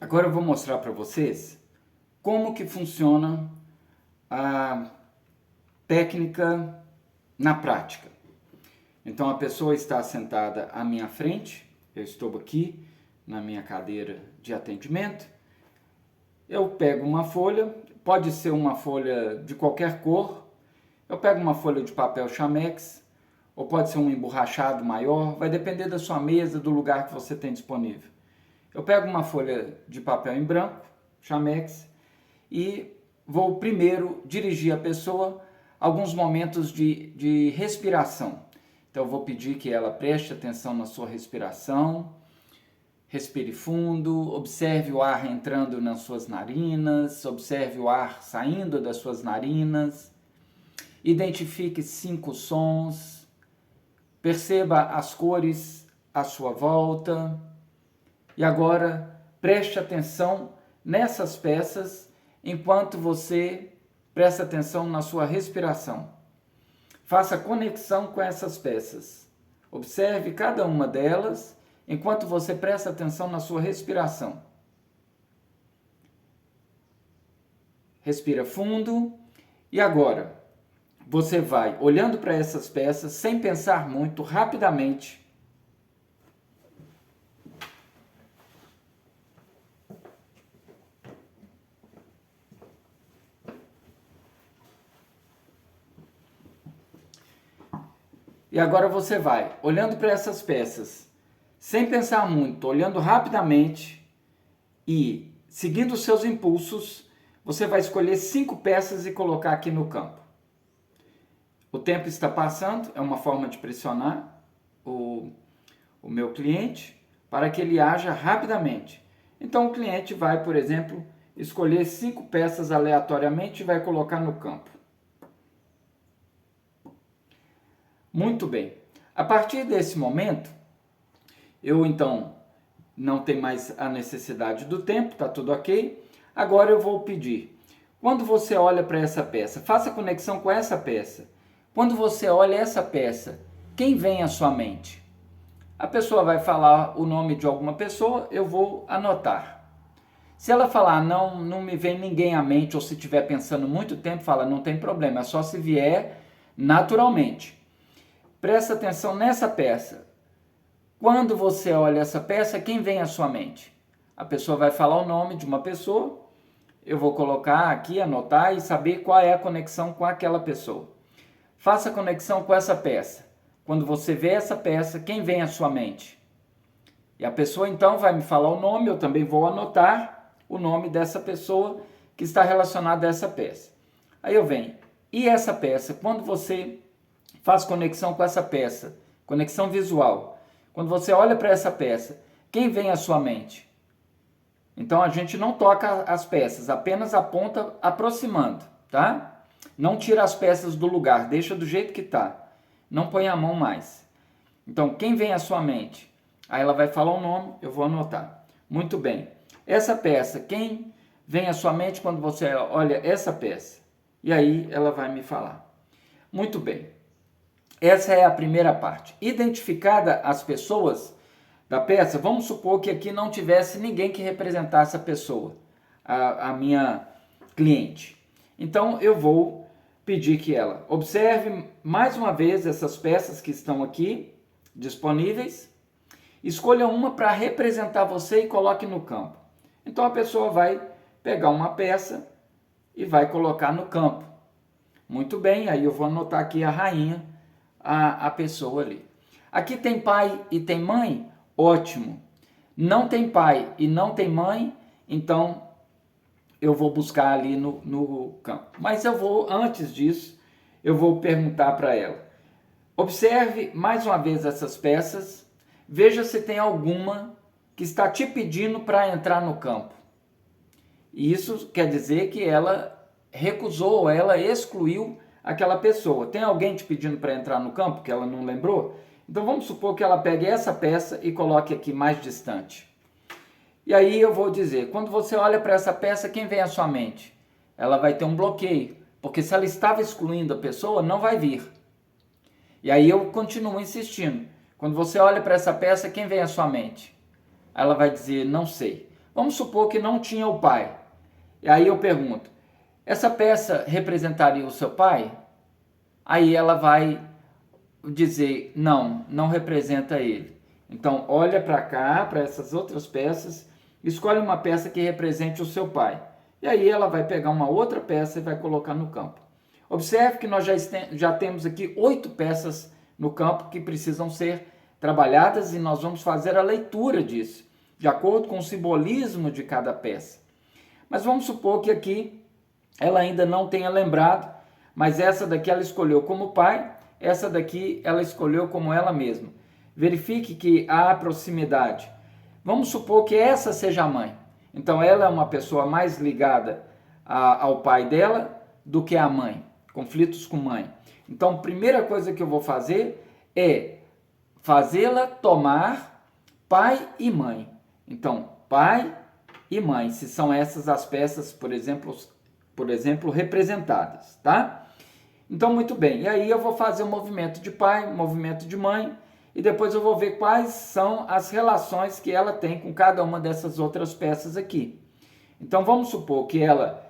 Agora eu vou mostrar para vocês como que funciona a técnica na prática. Então a pessoa está sentada à minha frente, eu estou aqui na minha cadeira de atendimento, eu pego uma folha, pode ser uma folha de qualquer cor, eu pego uma folha de papel chamex, ou pode ser um emborrachado maior, vai depender da sua mesa, do lugar que você tem disponível. Eu pego uma folha de papel em branco, chamex, e vou primeiro dirigir a pessoa a alguns momentos de respiração. Então eu vou pedir que ela preste atenção na sua respiração, respire fundo, observe o ar entrando nas suas narinas, observe o ar saindo das suas narinas, identifique 5 sons, perceba as cores à sua volta. E agora preste atenção nessas peças enquanto você presta atenção na sua respiração. Faça conexão com essas peças. Observe cada uma delas enquanto você presta atenção na sua respiração. Respira fundo e agora você vai olhando para essas peças sem pensar muito, rapidamente. E agora você vai olhando para essas peças, sem pensar muito, olhando rapidamente e seguindo os seus impulsos, você vai escolher 5 peças e colocar aqui no campo. O tempo está passando, é uma forma de pressionar o meu cliente para que ele haja rapidamente. Então o cliente vai, por exemplo, escolher 5 peças aleatoriamente e vai colocar no campo. Muito bem. A partir desse momento, eu então não tenho mais a necessidade do tempo, está tudo ok. Agora eu vou pedir, quando você olha para essa peça, faça conexão com essa peça. Quando você olha essa peça, quem vem à sua mente? A pessoa vai falar o nome de alguma pessoa, eu vou anotar. Se ela falar, não me vem ninguém à mente, ou se estiver pensando muito tempo, fala, não tem problema, é só se vier naturalmente. Presta atenção nessa peça. Quando você olha essa peça, quem vem à sua mente? A pessoa vai falar o nome de uma pessoa, eu vou colocar aqui, anotar e saber qual é a conexão com aquela pessoa. Faça conexão com essa peça. Quando você vê essa peça, quem vem à sua mente? E a pessoa então vai me falar o nome, eu também vou anotar o nome dessa pessoa que está relacionada a essa peça. Aí eu venho. E essa peça, quando você faz conexão com essa peça, conexão visual, quando você olha para essa peça, quem vem à sua mente? Então a gente não toca as peças, apenas aponta aproximando, tá? Não tira as peças do lugar, deixa do jeito que está. Não põe a mão mais. Então, quem vem à sua mente? Aí ela vai falar o nome, eu vou anotar. Muito bem. Essa peça, quem vem à sua mente quando você olha essa peça? E aí ela vai me falar. Muito bem. Essa é a primeira parte. Identificada as pessoas da peça, vamos supor que aqui não tivesse ninguém que representasse a pessoa, a minha cliente. Então eu vou pedir que ela observe mais uma vez essas peças que estão aqui disponíveis, escolha uma para representar você e coloque no campo. Então a pessoa vai pegar uma peça e vai colocar no campo. Muito bem, aí eu vou anotar aqui a rainha, a pessoa ali. Aqui tem pai e tem mãe? Ótimo. Não tem pai e não tem mãe, então eu vou buscar ali no campo. Mas eu vou, antes disso, eu vou perguntar para ela. Observe mais uma vez essas peças, veja se tem alguma que está te pedindo para entrar no campo. E isso quer dizer que ela recusou, ela excluiu aquela pessoa. Tem alguém te pedindo para entrar no campo que ela não lembrou? Então vamos supor que ela pegue essa peça e coloque aqui mais distante. E aí eu vou dizer, quando você olha para essa peça, quem vem à sua mente? Ela vai ter um bloqueio, porque se ela estava excluindo a pessoa, não vai vir. E aí eu continuo insistindo. Quando você olha para essa peça, quem vem à sua mente? Ela vai dizer, não sei. Vamos supor que não tinha o pai. E aí eu pergunto, essa peça representaria o seu pai? Aí ela vai dizer, não, não representa ele. Então, olha para cá, para essas outras peças, escolhe uma peça que represente o seu pai. E aí ela vai pegar uma outra peça e vai colocar no campo. Observe que nós já temos aqui 8 peças no campo que precisam ser trabalhadas e nós vamos fazer a leitura disso, de acordo com o simbolismo de cada peça. Mas vamos supor que aqui ela ainda não tenha lembrado, mas essa daqui ela escolheu como pai, essa daqui ela escolheu como ela mesma. Verifique que há proximidade. Vamos supor que essa seja a mãe. Então ela é uma pessoa mais ligada ao pai dela do que a mãe. Conflitos com mãe. Então, primeira coisa que eu vou fazer é fazê-la tomar pai e mãe. Então, pai e mãe, se são essas as peças, por exemplo, representadas, tá? Então, muito bem. E aí eu vou fazer o movimento de pai, o movimento de mãe, e depois eu vou ver quais são as relações que ela tem com cada uma dessas outras peças aqui. Então, vamos supor que ela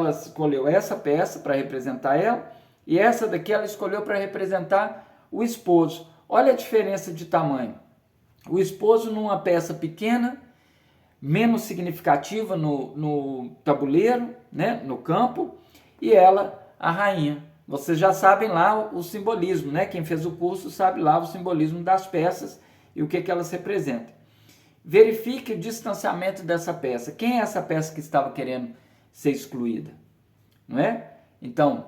escolheu essa peça para representar ela, e essa daqui ela escolheu para representar o esposo. Olha a diferença de tamanho. O esposo numa peça pequena, menos significativa no tabuleiro, né, no campo, e ela, a rainha. Vocês já sabem lá o simbolismo, né? Quem fez o curso sabe lá o simbolismo das peças e o que elas representam. Verifique o distanciamento dessa peça. Quem é essa peça que estava querendo ser excluída? Não é? Então,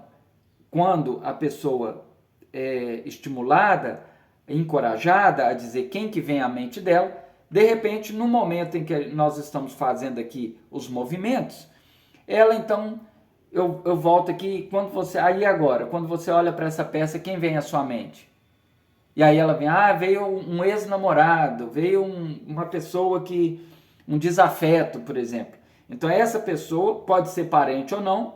quando a pessoa é estimulada, encorajada a dizer quem que vem à mente dela, de repente, no momento em que nós estamos fazendo aqui os movimentos, ela então, eu volto aqui, quando você olha para essa peça, quem vem à sua mente? E aí ela vem, veio um ex-namorado, veio uma pessoa um desafeto, por exemplo. Então essa pessoa pode ser parente ou não,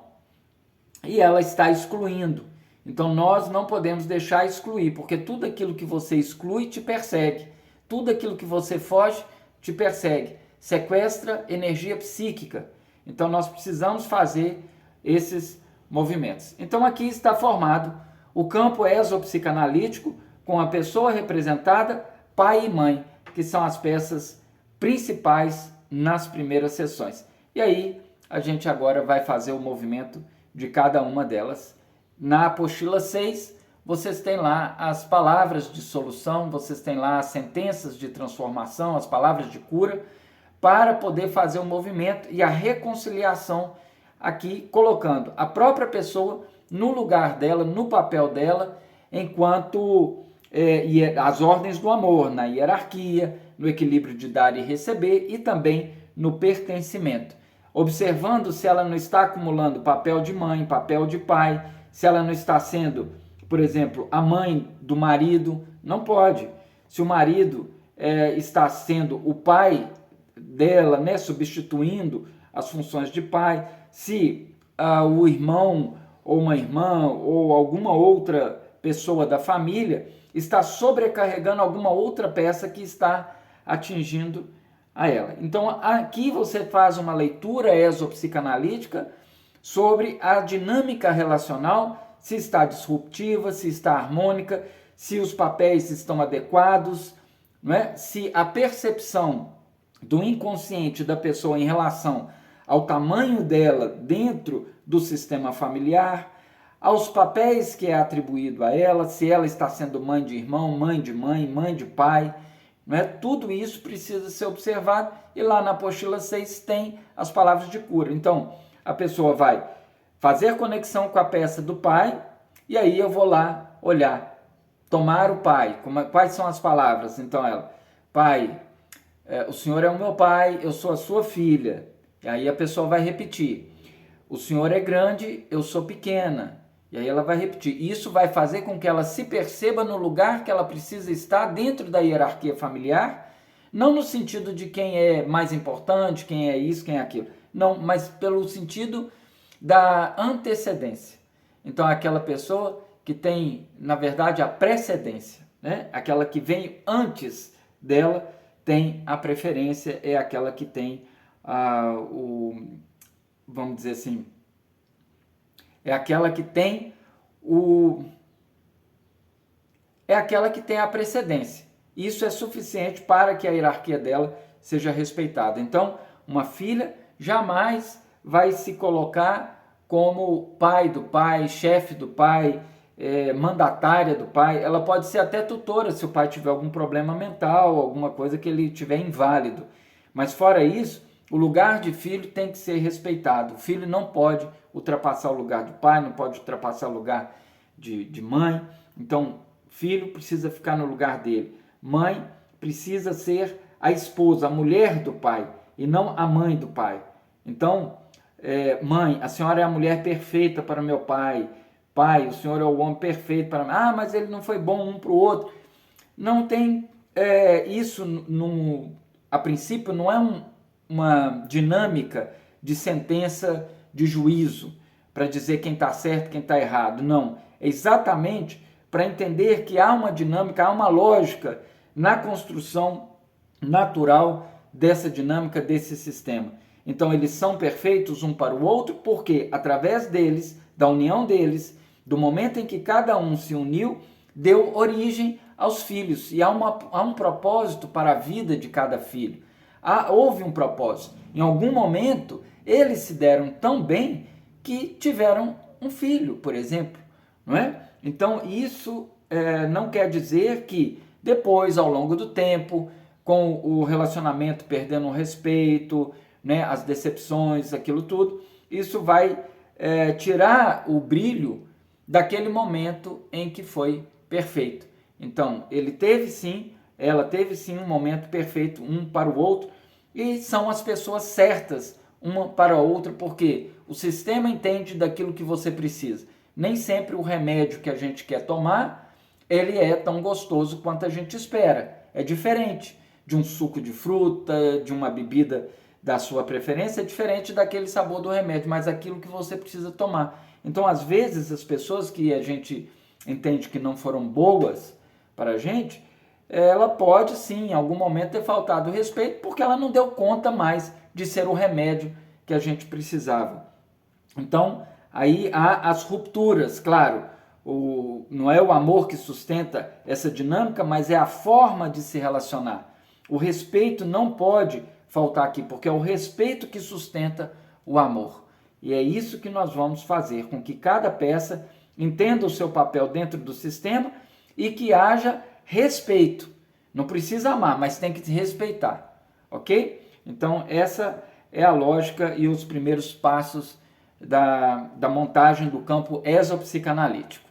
e ela está excluindo. Então nós não podemos deixar excluir, porque tudo aquilo que você exclui te persegue. Tudo aquilo que você foge te persegue. Sequestra energia psíquica. Então nós precisamos fazer esses movimentos. Então aqui está formado o campo exopsicanalítico com a pessoa representada, pai e mãe, que são as peças principais nas primeiras sessões. E aí a gente agora vai fazer o movimento de cada uma delas. Na apostila 6, vocês têm lá as palavras de solução, vocês têm lá as sentenças de transformação, as palavras de cura, para poder fazer o movimento e a reconciliação aqui, colocando a própria pessoa no lugar dela, no papel dela, enquanto as ordens do amor, na hierarquia, no equilíbrio de dar e receber e também no pertencimento. Observando se ela não está acumulando papel de mãe, papel de pai, se ela não está sendo, por exemplo, a mãe do marido, não pode. Se o marido está sendo o pai dela, né, substituindo as funções de pai, se o irmão ou uma irmã ou alguma outra pessoa da família está sobrecarregando alguma outra peça que está atingindo a ela. Então aqui você faz uma leitura exopsicanalítica sobre a dinâmica relacional, se está disruptiva, se está harmônica, se os papéis estão adequados, não é? Se a percepção do inconsciente da pessoa em relação ao tamanho dela dentro do sistema familiar, aos papéis que é atribuído a ela, se ela está sendo mãe de irmão, mãe de mãe, mãe de pai, não é? Tudo isso precisa ser observado e lá na apostila 6 tem as palavras de cura. Então, a pessoa vai fazer conexão com a peça do pai e aí eu vou lá olhar, tomar o pai, quais são as palavras? Então ela, pai, o senhor é o meu pai, eu sou a sua filha. E aí a pessoa vai repetir, o senhor é grande, eu sou pequena. E aí ela vai repetir. Isso vai fazer com que ela se perceba no lugar que ela precisa estar dentro da hierarquia familiar, não no sentido de quem é mais importante, quem é isso, quem é aquilo. Não, mas pelo sentido da antecedência. Então, aquela pessoa que tem, na verdade, a precedência, né? Aquela que vem antes dela, tem a preferência, é aquela que tem vamos dizer assim, é aquela que tem a precedência. Isso é suficiente para que a hierarquia dela seja respeitada. Então, uma filha jamais vai se colocar como pai do pai, chefe do pai, mandatária do pai. Ela pode ser até tutora se o pai tiver algum problema mental, alguma coisa que ele tiver inválido. Mas fora isso, o lugar de filho tem que ser respeitado. O filho não pode ultrapassar o lugar do pai, não pode ultrapassar o lugar de mãe. Então, filho precisa ficar no lugar dele. Mãe precisa ser a esposa, a mulher do pai, e não a mãe do pai. Então, mãe, a senhora é a mulher perfeita para meu pai. Pai, o senhor é o homem perfeito para mim. Ah, mas ele não foi bom um para o outro. Não tem isso, a princípio, não é uma dinâmica de sentença de juízo para dizer quem está certo, quem está errado. Não, é exatamente para entender que há uma dinâmica, há uma lógica na construção natural dessa dinâmica, desse sistema. Então eles são perfeitos um para o outro porque através deles, da união deles, do momento em que cada um se uniu, deu origem aos filhos. E há um propósito para a vida de cada filho. Houve um propósito. Em algum momento, eles se deram tão bem que tiveram um filho, por exemplo. Não é? Então, isso não quer dizer que depois, ao longo do tempo, com o relacionamento perdendo o respeito, né, as decepções, aquilo tudo, isso vai tirar o brilho daquele momento em que foi perfeito. Então, ela teve sim um momento perfeito um para o outro, e são as pessoas certas uma para a outra, porque o sistema entende daquilo que você precisa. Nem sempre o remédio que a gente quer tomar, ele é tão gostoso quanto a gente espera. É diferente de um suco de fruta, de uma bebida da sua preferência, é diferente daquele sabor do remédio, mas aquilo que você precisa tomar. Então, às vezes, as pessoas que a gente entende que não foram boas para a gente, ela pode sim, em algum momento, ter faltado respeito, porque ela não deu conta mais de ser o remédio que a gente precisava. Então, aí há as rupturas, claro, não é o amor que sustenta essa dinâmica, mas é a forma de se relacionar. O respeito não pode faltar aqui, porque é o respeito que sustenta o amor. E é isso que nós vamos fazer, com que cada peça entenda o seu papel dentro do sistema e que haja respeito. Não precisa amar, mas tem que se respeitar, ok? Então, essa é a lógica e os primeiros passos da montagem do campo exopsicanalítico.